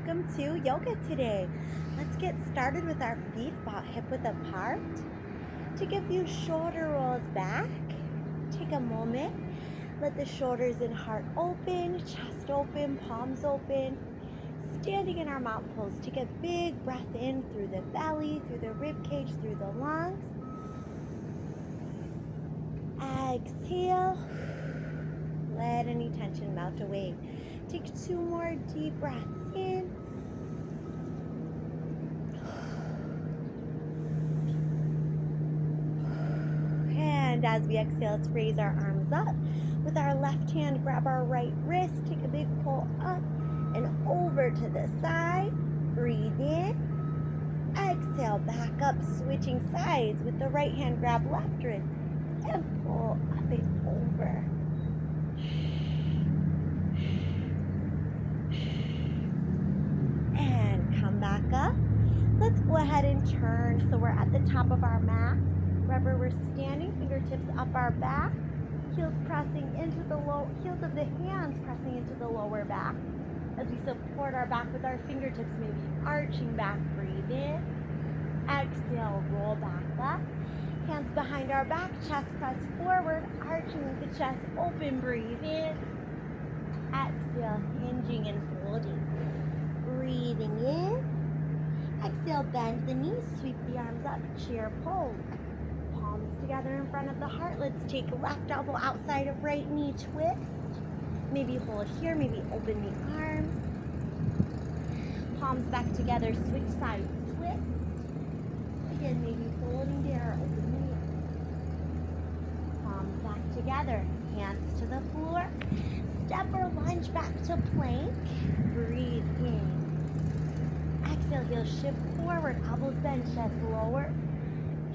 welcome to yoga today. Let's get started with our feet about hip-width apart. Take a few shoulder rolls back. Take a moment. Let the shoulders and heart open, chest open, palms open. Standing in our mountain pose, take a big breath in through the belly, through the rib cage, through the lungs. Exhale. Let any tension melt away. Take 2 more deep breaths in. And as we exhale, let's raise our arms up. With our left hand, grab our right wrist. Take a big pull up and over to the side. Breathe in. Exhale, back up, switching sides. With the right hand, grab left wrist and pull up and over. And come back up. Let's go ahead and turn so we're at the top of our mat. Wherever we're standing, fingertips up our back, heels pressing into the heels of the hands pressing into the lower back. As we support our back with our fingertips, maybe arching back, breathe in. Exhale, roll back up. Hands behind our back, chest press forward, arching with the chest open, breathe in. Exhale, hinging and folding. Breathing in. Exhale, bend the knees, sweep the arms up, chair pose. Palms together in front of the heart. Let's take left elbow outside of right knee, twist. Maybe hold here, maybe open the arms. Palms back together, switch sides, twist. Again, maybe holding there, open the ears. Palms back together, hands to the floor. Step or lunge back to plank. Breathe in. Exhale, heels shift forward, elbows bend, chest lower.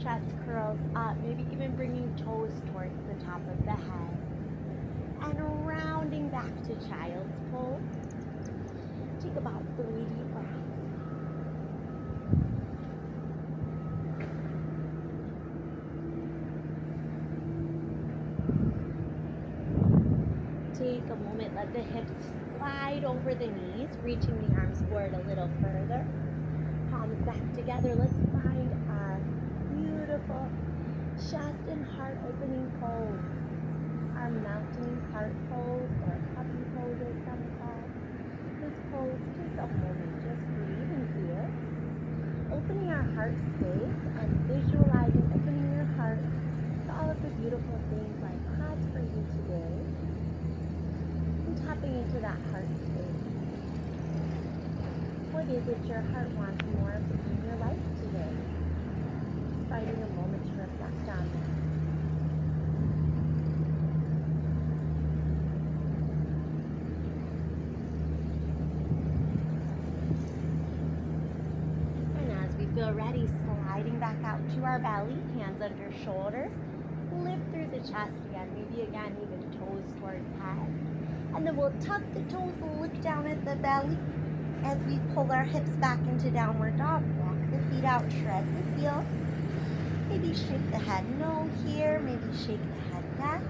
Chest curls up, maybe even bringing toes towards the top of the head. And rounding back to child's pose. Take about 3 deep breaths. Take a moment, let the hips slide over the knees, reaching the arms forward a little further. Palms back together. Let's find our beautiful chest and heart opening pose. Our mountain heart pose, or puppy pose as some call. This pose, take a moment, just breathe in here. Opening our heart space and visualizing opening your heart to all of the beautiful things life has for you today. Tapping into that heart space. What is it your heart wants more of in your life today? Just finding a moment to reflect on that. And as we feel ready, sliding back out to our belly, hands under shoulders, lift through the chest again, maybe again even toes towards head. And then we'll tuck the toes, look down at the belly as we pull our hips back into downward dog. Walk the feet out, tread the heels. Maybe shake the head no here, maybe shake the head next.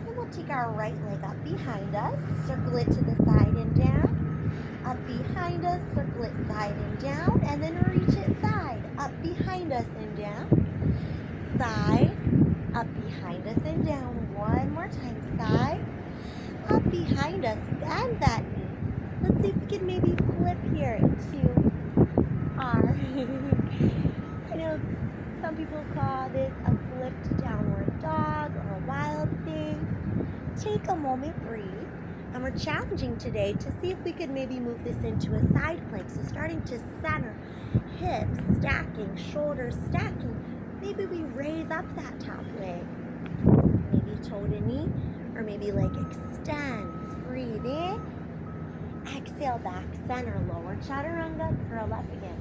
Then we'll take our right leg up behind us, circle it to the side and down. Up behind us, circle it side and down, and then reach it side. Up behind us and down. Side, up behind us and down. One more time, side. Up behind us, bend that knee. Let's see if we can maybe flip here to our, I know some people call this a flipped downward dog or a wild thing. Take a moment, breathe, and we're challenging today to see if we could maybe move this into a side plank. So starting to center, hips stacking, shoulders stacking. Maybe we raise up that top leg. Maybe toe to knee. Or maybe leg extends. Breathe in. Exhale, back center. Lower chaturanga. Curl up again.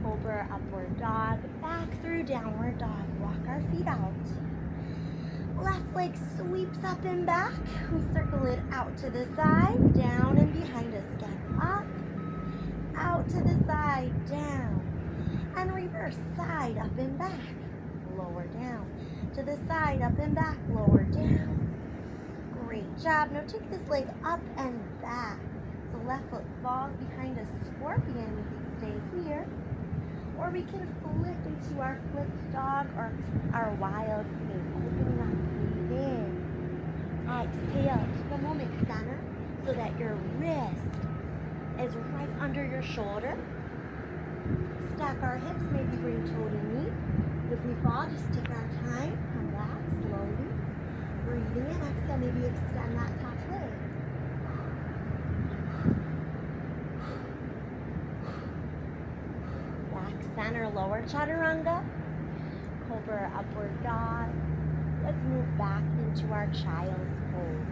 Cobra, upward dog. Back through downward dog. Walk our feet out. Left leg sweeps up and back. We circle it out to the side. Down and behind us again. Up. Out to the side. Down. And reverse. Side, up and back. Lower down. To the side, up and back. Lower down. Great job. Now take this leg up and back. So left foot falls behind a scorpion, we can stay here. Or we can flip into our flipped dog or our wild thing. Opening up, breathe in. Exhale to the moment center so that your wrist is right under your shoulder. Stack our hips, maybe bring toe to knee. If we fall, just take our time, come back slowly. Breathing in, exhale, maybe extend that top leg. Back center, lower chaturanga. Cobra, upward dog. Let's move back into our child's pose.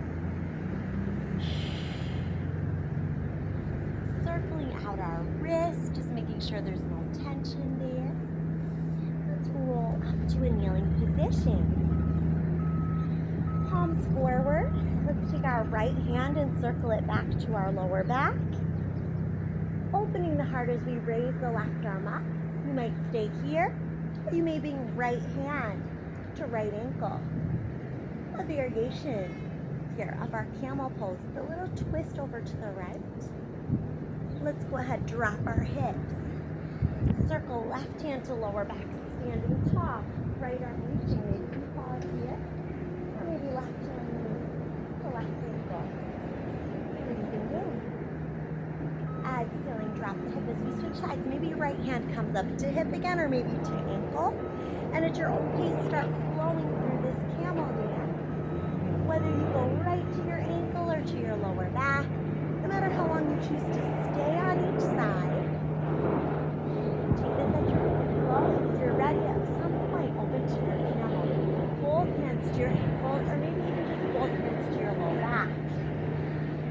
Circling out our wrist, just making sure there's no tension there. Let's roll up to a kneeling position. Palms forward. Let's take our right hand and circle it back to our lower back. Opening the heart as we raise the left arm up. You might stay here, or you may bring right hand to right ankle. A variation here of our camel pose with a little twist over to the right. Let's go ahead, drop our hips. Circle left hand to lower back, standing tall. Right arm reaching, maybe you pause here. Or maybe left hand to left ankle. Breathing in. Exhaling, drop the hip as we switch sides. Maybe your right hand comes up to hip again, or maybe to ankle. And at your own pace, start flowing through this camel dance. Whether you go right to your ankle or to your lower back, no matter how long you choose to stay on each side, take this at your own flow. If you're ready, at some point, open to your camel. Both hands to your ankles, or maybe even just both hands to your low back.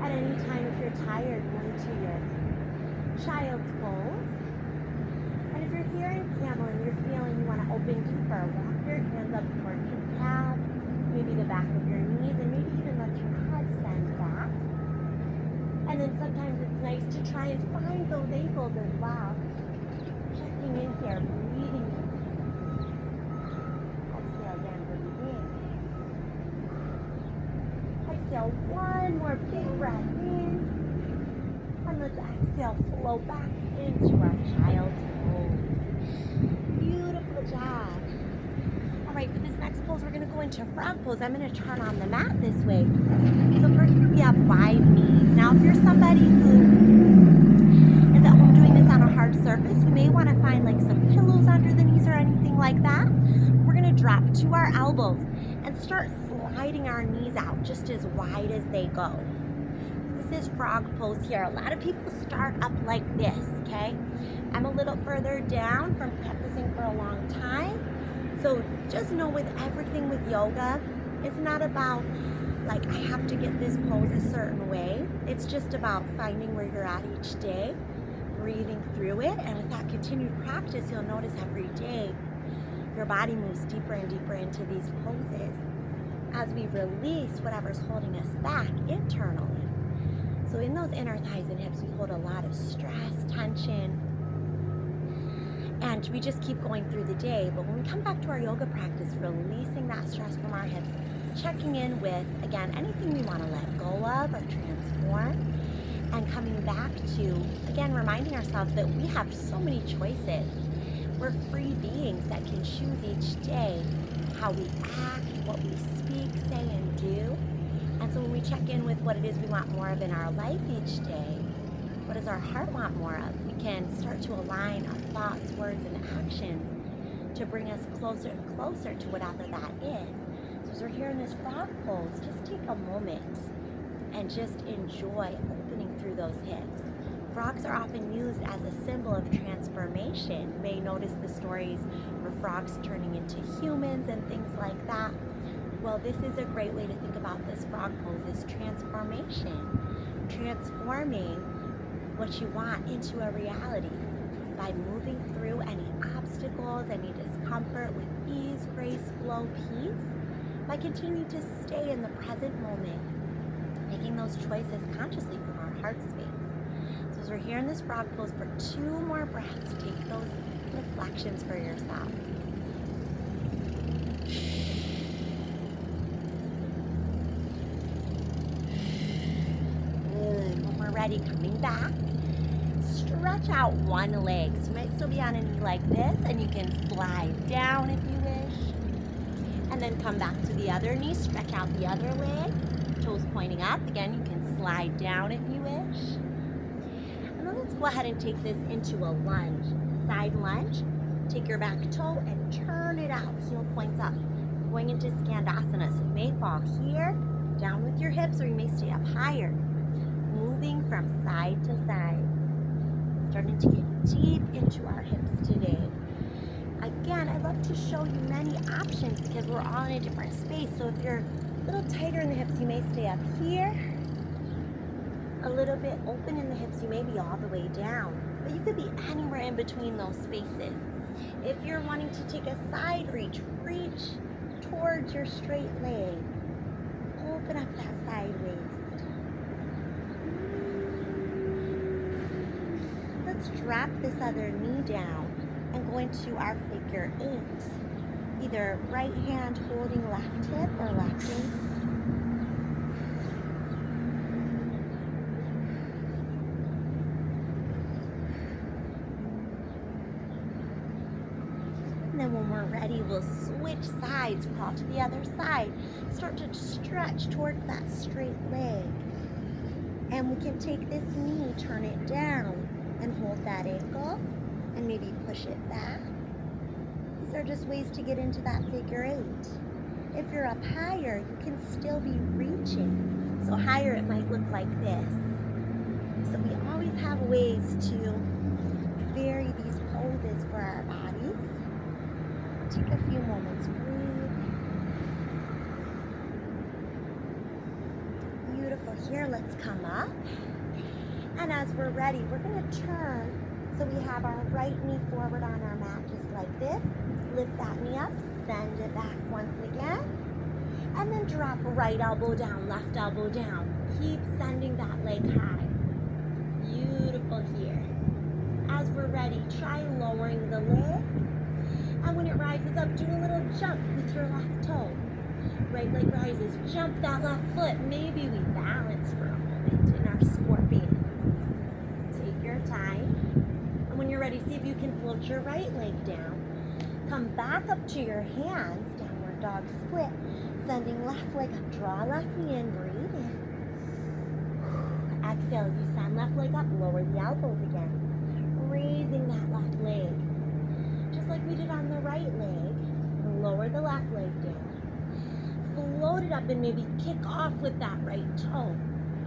At any time, if you're tired, go into your child's pose. And if you're here in camel and you're feeling you want to open deeper, walk your hands up towards your calves, maybe the back of your knees, and maybe even let your head send back. And then sometimes it's nice to try and find those ankles as well. Checking in here, breathing in. Exhale again, breathe in. Exhale, one more big breath in. And let's exhale, flow back into our child's pose. Beautiful job. All right, for this next pose, we're going to go into frog pose. I'm going to turn on the mat this way. So first we have wide knees. Now, if you're somebody who is at home doing this on a hard surface, you may want to find like some pillows under the knees or anything like that. We're going to drop to our elbows and start sliding our knees out just as wide as they go. This is frog pose here. A lot of people start up like this, okay? I'm a little further down from practicing for a long time. So just know with everything with yoga, it's not about like I have to get this pose a certain way. It's just about finding where you're at each day, breathing through it, and with that continued practice, you'll notice every day your body moves deeper and deeper into these poses as we release whatever's holding us back internally. So in those inner thighs and hips, we hold a lot of stress, tension, and we just keep going through the day. But when we come back to our yoga practice, releasing that stress from our hips, checking in with, again, anything we want to let go of or transform, and coming back to, again, reminding ourselves that we have so many choices. We're free beings that can choose each day how we act, what we speak, say, and do. And so when we check in with what it is we want more of in our life each day, what does our heart want more of, we can start to align our thoughts, words, and actions to bring us closer and closer to whatever that is. So as we're here in this frog pose, just take a moment and just enjoy opening through those hips. Frogs are often used as a symbol of transformation. You may notice the stories where frogs turning into humans and things like that. Well, this is a great way to think about this frog pose is transformation. Transforming what you want into a reality by moving through any obstacles, any discomfort with ease, grace, flow, peace, by continuing to stay in the present moment, making those choices consciously from our heart space. So as we're here in this frog pose for 2 more breaths, take those reflections for yourself. Good. 1 more ready, coming back, stretch out one leg. So you might still be on a knee like this, and you can slide down if you wish. And then come back to the other knee, stretch out the other leg, toes pointing up. Again, you can slide down if you wish. And then let's go ahead and take this into a lunge. Side lunge, take your back toe and turn it out, heel points up. Going into Skandasana, so you may fall here, down with your hips, or you may stay up higher. Moving from side to side. Starting to get deep into our hips today. Again, I love to show you many options because we're all in a different space. So if you're a little tighter in the hips, you may stay up here. A little bit open in the hips, you may be all the way down. But you could be anywhere in between those spaces. If you're wanting to take a side reach, reach towards your straight leg. Open up that side waist. Let's drop this other knee down and go into our figure 8. Either right hand holding left hip or left knee. And then when we're ready, we'll switch sides, crawl to the other side. Start to stretch towards that straight leg. And we can take this knee, turn it down, and hold that ankle, and maybe push it back. These are just ways to get into that figure 8. If you're up higher, you can still be reaching. So higher, it might look like this. So we always have ways to vary these poses for our bodies. Take a few moments, breathe. Beautiful. Here, let's come up. And as we're ready, we're going to turn. So we have our right knee forward on our mat, just like this. Lift that knee up, send it back once again. And then drop right elbow down, left elbow down. Keep sending that leg high. Beautiful here. As we're ready, try lowering the leg. And when it rises up, do a little jump with your left toe. Right leg rises, jump that left foot. Maybe we balance for a moment in our scorpion. Take your time. And when you're ready, see if you can float your right leg down. Come back up to your hands, downward dog split. Sending left leg up, draw left knee in, breathe in. Exhale, as you send left leg up, lower the elbows again. Raising that left leg. Just like we did on the right leg, lower the left leg down. Float it up and maybe kick off with that right toe.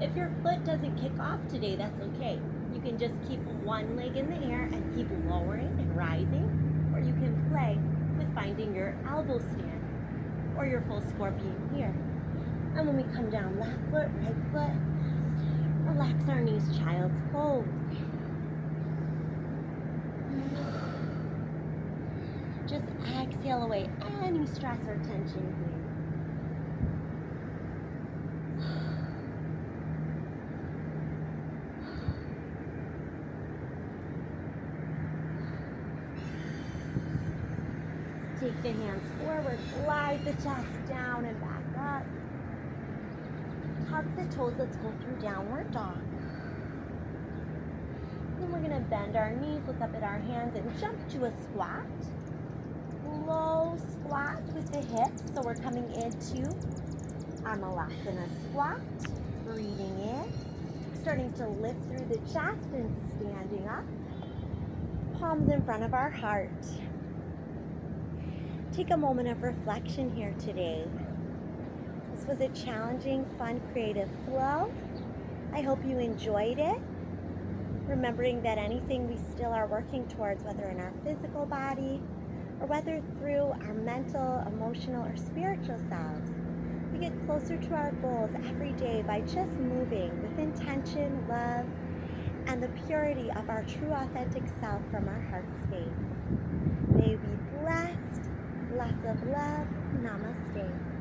If your foot doesn't kick off today, that's okay. You can just keep one leg in the air and keep lowering and rising, or you can play with finding your elbow stand or your full scorpion here. And when we come down, left foot, right foot, relax our knees, child's pose. Just exhale away any stress or tension here. Take the hands forward, glide the chest down and back up. Tuck the toes, let's go through downward dog. Then we're gonna bend our knees, look up at our hands and jump to a squat. Low squat with the hips, so we're coming into our Malasana squat. Breathing in, starting to lift through the chest and standing up. Palms in front of our heart. Take a moment of reflection here today. This was a challenging, fun, creative flow. I hope you enjoyed it. Remembering that anything we still are working towards, whether in our physical body or whether through our mental, emotional, or spiritual selves, we get closer to our goals every day by just moving with intention, love, and the purity of our true authentic self from our heart space. May we be blessed. Lots of love. Namaste.